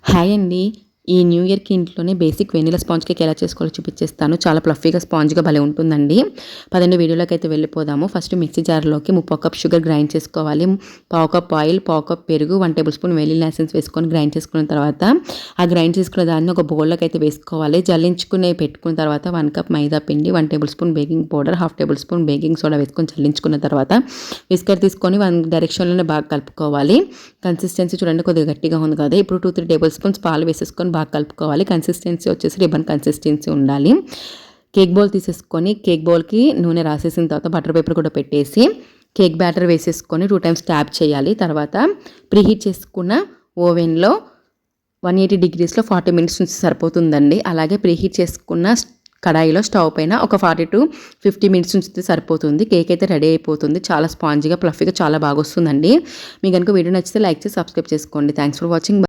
Hi అండి. ఈ new ఇయర్‌కి ఇంట్లోనే బేసిక్ వెనిలా స్పాంజ్ కేక్ ఎలా చేసుకోవాలో చూపించేస్తాను. చాలా ఫ్లఫీగా, స్పాంజ్‌గా భలే ఉంటుందండి. పదండి వీడియోలోకైతే వెళ్ళిపోదాము. ఫస్ట్ మిక్సీ జార్‌లోకి ముప్పావు కప్ షుగర్ గ్రైండ్ చేసుకోవాలి. పావు కప్ ఆయిల్, పావు కప్ పెరుగు, 1 టేబుల్ స్పూన్ వెనిలా ఎసెన్స్ వేసుకొని గ్రైండ్ చేసుకున్న తర్వాత, ఆ గ్రైండ్ చేసుకున్న దాన్ని ఒక బౌల్‌లోకి అయితే వేసుకోవాలి. జల్లించుకుని పెట్టుకున్న తర్వాత 1 కప్ మైదా పిండి, 1 table spoon baking powder, half table spoon baking soda వేసుకొని జల్లించుకున్న తర్వాత, విస్కర్ తీసుకొని 1 డైరెక్షన్‌లోనే బాగా కలుపుకోవాలి. కన్సిస్టెన్సీ చూడండి కొద్దిగా గట్టిగా ఉంది కదా! ఇప్పుడు 2, 3 టేబుల్ స్పూన్స్ పాలు వేసేసుకొని బాగా కలుపుకోవాలి. కన్సిస్టెన్సీ వచ్చేసి రిబ్బన్ కన్సిస్టెన్సీ ఉండాలి. కేక్ బౌల్ తీసేసుకొని కేక్ బౌల్‌కి నూనె రాసేసిన తర్వాత బటర్ పేపర్ కూడా పెట్టేసి కేక్ బ్యాటర్ వేసేసుకొని 2 టైమ్స్ ట్యాప్ చేయాలి. తర్వాత ప్రీహీట్ చేసుకున్న ఓవెన్‌లో 180 డిగ్రీస్‌లో 40 మినిట్స్ ఉంచితే సరిపోతుందండి. అలాగే ప్రీహీట్ చేసుకున్న కడాయిలో స్టవ్ పైన ఒక 40-50 మినిట్స్ ఉంచితే సరిపోతుంది. కేక్ అయితే రెడీ అయిపోతుంది. చాలా స్పాంజీగా, ఫ్లఫీగా చాలా బాగా వస్తుందండి. మీకు గనుక వీడియో నచ్చితే లైక్ చేసి సబ్స్క్రైబ్ చేసుకోండి. Thanks for watching.